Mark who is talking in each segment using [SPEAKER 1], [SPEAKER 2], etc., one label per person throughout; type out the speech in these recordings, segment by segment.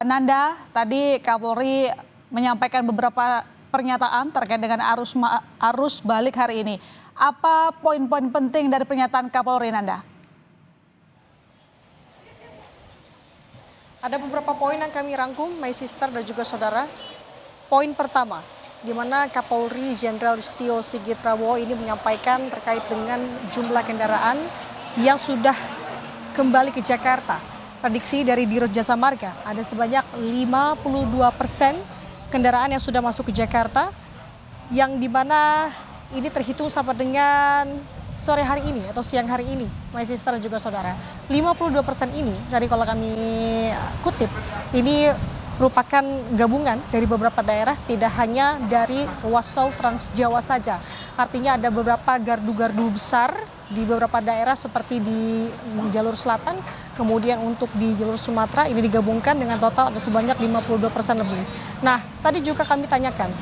[SPEAKER 1] Nanda, tadi Kapolri menyampaikan beberapa pernyataan terkait dengan arus balik hari ini. Apa poin-poin penting dari pernyataan Kapolri, Nanda?
[SPEAKER 2] Ada beberapa poin yang kami rangkum, my sister dan juga saudara. Poin pertama, di mana Kapolri Jenderal Listio Sigit Prabowo ini menyampaikan terkait dengan jumlah kendaraan yang sudah kembali ke Jakarta. Prediksi dari Dirut Jasa Marga, ada sebanyak 52% kendaraan yang sudah masuk ke Jakarta, yang dimana ini terhitung sampai dengan sore hari ini atau siang hari ini, my sister dan juga saudara. 52% ini, tadi kalau kami kutip, ini merupakan gabungan dari beberapa daerah, tidak hanya dari ruas tol Trans Jawa saja. Artinya ada beberapa gardu-gardu besar di beberapa daerah seperti di jalur selatan, kemudian untuk di jalur Sumatera ini digabungkan dengan total ada sebanyak 52% lebih. Nah, tadi juga kami tanyakan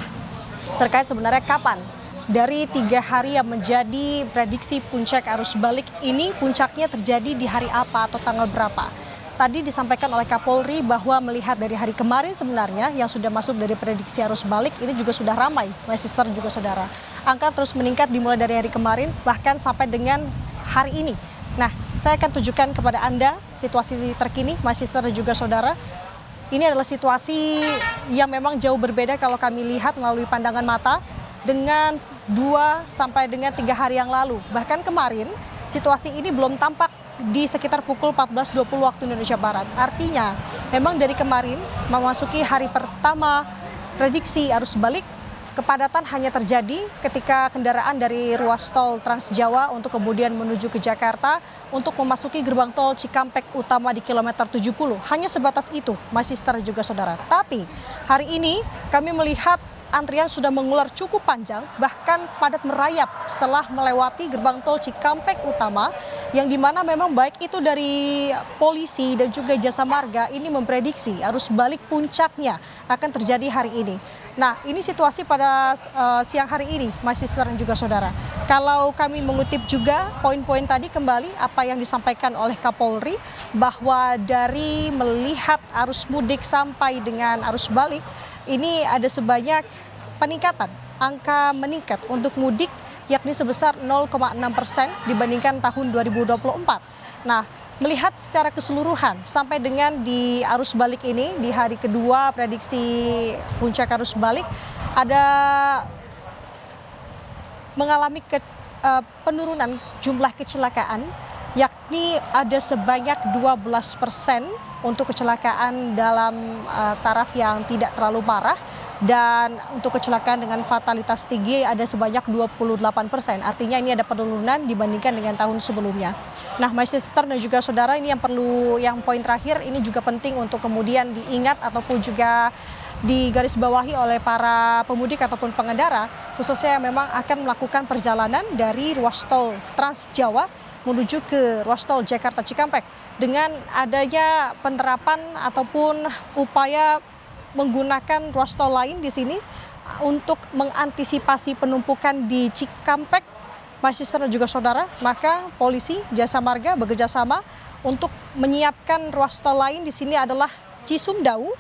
[SPEAKER 2] terkait sebenarnya kapan dari 3 hari yang menjadi prediksi puncak arus balik ini, puncaknya terjadi di hari apa atau tanggal berapa. Tadi disampaikan oleh Kapolri bahwa melihat dari hari kemarin sebenarnya yang sudah masuk dari prediksi arus balik ini juga sudah ramai, my sister juga saudara. Angka terus meningkat dimulai dari hari kemarin bahkan sampai dengan hari ini. Nah, saya akan tunjukkan kepada Anda situasi terkini, my sister dan juga saudara. Ini adalah situasi yang memang jauh berbeda kalau kami lihat melalui pandangan mata dengan 2 sampai dengan 3 hari yang lalu. Bahkan kemarin situasi ini belum tampak di sekitar pukul 14.20 waktu Indonesia Barat. Artinya memang dari kemarin memasuki hari pertama prediksi arus balik, kepadatan hanya terjadi ketika kendaraan dari ruas tol Trans Jawa untuk kemudian menuju ke Jakarta untuk memasuki gerbang tol Cikampek Utama di kilometer 70. Hanya sebatas itu, my sister juga saudara. Tapi hari ini kami melihat antrian sudah mengular cukup panjang, bahkan padat merayap setelah melewati gerbang tol Cikampek Utama, yang dimana memang baik itu dari polisi dan juga jasa marga ini memprediksi arus balik puncaknya akan terjadi hari ini. Nah, ini situasi pada siang hari ini, my sister dan juga saudara. Kalau kami mengutip juga poin-poin tadi kembali apa yang disampaikan oleh Kapolri, bahwa dari melihat arus mudik sampai dengan arus balik, ini ada sebanyak peningkatan, angka meningkat untuk mudik yakni sebesar 0,6% dibandingkan tahun 2024. Nah, melihat secara keseluruhan sampai dengan di arus balik ini, di hari kedua prediksi puncak arus balik, ada mengalami penurunan jumlah kecelakaan, yakni ada sebanyak 12% untuk kecelakaan dalam taraf yang tidak terlalu parah, dan untuk kecelakaan dengan fatalitas tinggi ada sebanyak 28%. Artinya ini ada penurunan dibandingkan dengan tahun sebelumnya. Nah, my sister dan juga saudara, ini yang poin terakhir ini juga penting untuk kemudian diingat ataupun juga digarisbawahi oleh para pemudik ataupun pengendara, khususnya yang memang akan melakukan perjalanan dari ruas tol Trans Jawa menuju ke ruas tol Jakarta Cikampek. Dengan adanya penerapan ataupun upaya menggunakan ruas tol lain di sini untuk mengantisipasi penumpukan di Cikampek, my sister dan juga saudara, maka polisi jasa marga bekerja sama untuk menyiapkan ruas tol lain di sini adalah Cisumdawu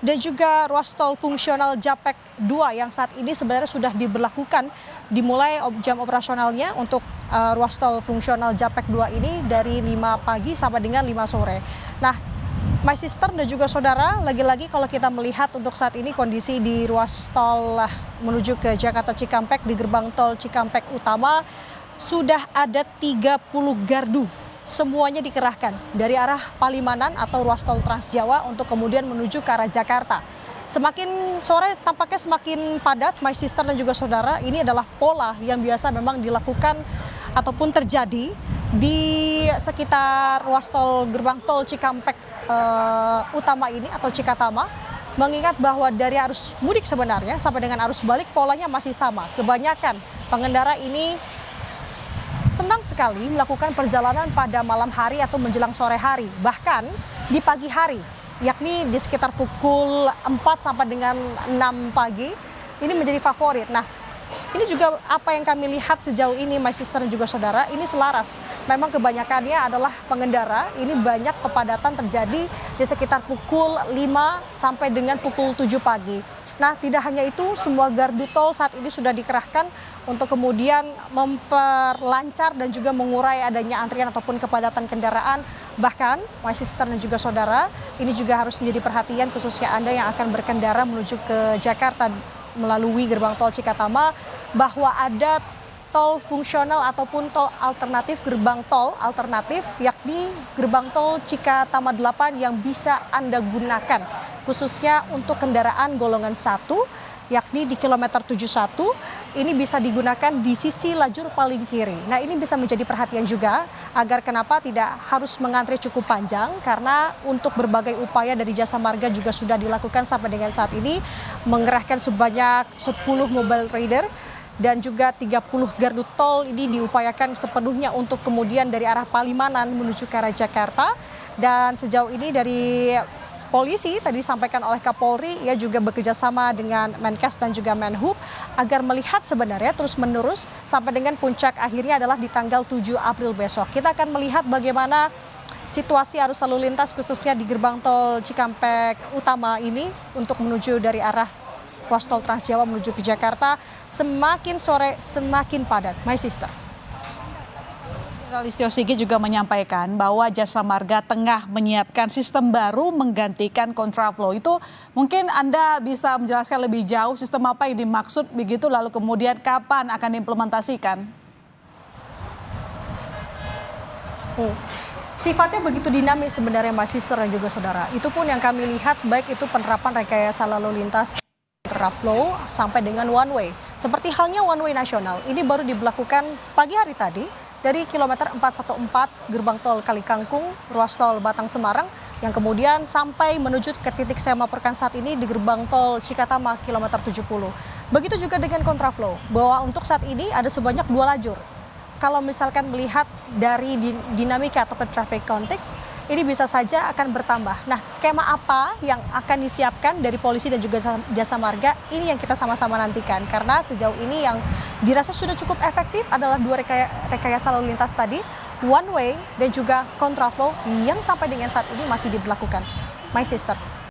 [SPEAKER 2] dan juga ruas tol fungsional Japek 2 yang saat ini sebenarnya sudah diberlakukan dimulai jam operasionalnya untuk ruas tol fungsional Japek 2 ini dari 5 pagi sampai dengan 5 sore. Nah, my sister dan juga saudara, lagi-lagi kalau kita melihat untuk saat ini kondisi di ruas tol menuju ke Jakarta Cikampek di gerbang tol Cikampek Utama sudah ada 30 gardu. Semuanya dikerahkan dari arah Palimanan atau ruas tol Trans Jawa untuk kemudian menuju ke arah Jakarta. Semakin sore tampaknya semakin padat, my sister dan juga saudara. Ini adalah pola yang biasa memang dilakukan ataupun terjadi di sekitar ruas tol gerbang tol Cikampek Utama ini atau Cikatama, mengingat bahwa dari arus mudik sebenarnya sampai dengan arus balik polanya masih sama. Kebanyakan pengendara ini senang sekali melakukan perjalanan pada malam hari atau menjelang sore hari, bahkan di pagi hari, yakni di sekitar pukul 4 sampai dengan 6 pagi, ini menjadi favorit. Nah, Ini juga apa yang kami lihat sejauh ini, my sister dan juga saudara, ini selaras. Memang kebanyakannya adalah pengendara, ini banyak kepadatan terjadi di sekitar pukul 5 sampai dengan pukul 7 pagi. Nah, tidak hanya itu, semua gardu tol saat ini sudah dikerahkan untuk kemudian memperlancar dan juga mengurai adanya antrian ataupun kepadatan kendaraan. Bahkan, my sister dan juga saudara, ini juga harus menjadi perhatian khususnya Anda yang akan berkendara menuju ke Jakarta melalui gerbang tol Cikatama, bahwa ada tol fungsional ataupun tol alternatif, gerbang tol alternatif, yakni gerbang tol Cikatama 8 yang bisa Anda gunakan, khususnya untuk kendaraan golongan 1, yakni di kilometer 71, ini bisa digunakan di sisi lajur paling kiri. Nah, ini bisa menjadi perhatian juga agar kenapa tidak harus mengantri cukup panjang, karena untuk berbagai upaya dari Jasa Marga juga sudah dilakukan sampai dengan saat ini, mengerahkan sebanyak 10 mobile rider dan juga 30 gardu tol ini diupayakan sepenuhnya untuk kemudian dari arah Palimanan menuju ke arah Jakarta. Dan sejauh ini dari polisi tadi disampaikan oleh Kapolri, ia juga bekerja sama dengan Menkes dan juga Menhub agar melihat sebenarnya terus-menerus sampai dengan puncak akhirnya adalah di tanggal 7 April besok. Kita akan melihat bagaimana situasi arus lalu lintas khususnya di gerbang tol Cikampek Utama ini untuk menuju dari arah ruas tol Trans Jawa menuju ke Jakarta. Semakin sore semakin padat, my sister.
[SPEAKER 1] Jenderal Listio Sigit juga menyampaikan bahwa Jasa Marga tengah menyiapkan sistem baru menggantikan kontraflow. Itu mungkin Anda bisa menjelaskan lebih jauh sistem apa yang dimaksud begitu, lalu kemudian kapan akan diimplementasikan?
[SPEAKER 2] Sifatnya begitu dinamis sebenarnya, Mas Sister dan juga saudara. Itu pun yang kami lihat, baik itu penerapan rekayasa lalu lintas kontraflow sampai dengan one way. Seperti halnya one way nasional, ini baru diberlakukan pagi hari tadi dari kilometer 414 gerbang tol Kalikangkung, ruas tol Batang Semarang, yang kemudian sampai menuju ke titik saya melaporkan saat ini di gerbang tol Cikatama kilometer 70. Begitu juga dengan kontraflow, bahwa untuk saat ini ada sebanyak 2 lajur. Kalau misalkan melihat dari dinamika atau traffic counting, ini bisa saja akan bertambah. Nah, skema apa yang akan disiapkan dari polisi dan juga Jasa Marga, ini yang kita sama-sama nantikan. Karena sejauh ini yang dirasa sudah cukup efektif adalah 2 rekayasa lalu lintas tadi, one way dan juga kontraflow yang sampai dengan saat ini masih diberlakukan. My sister.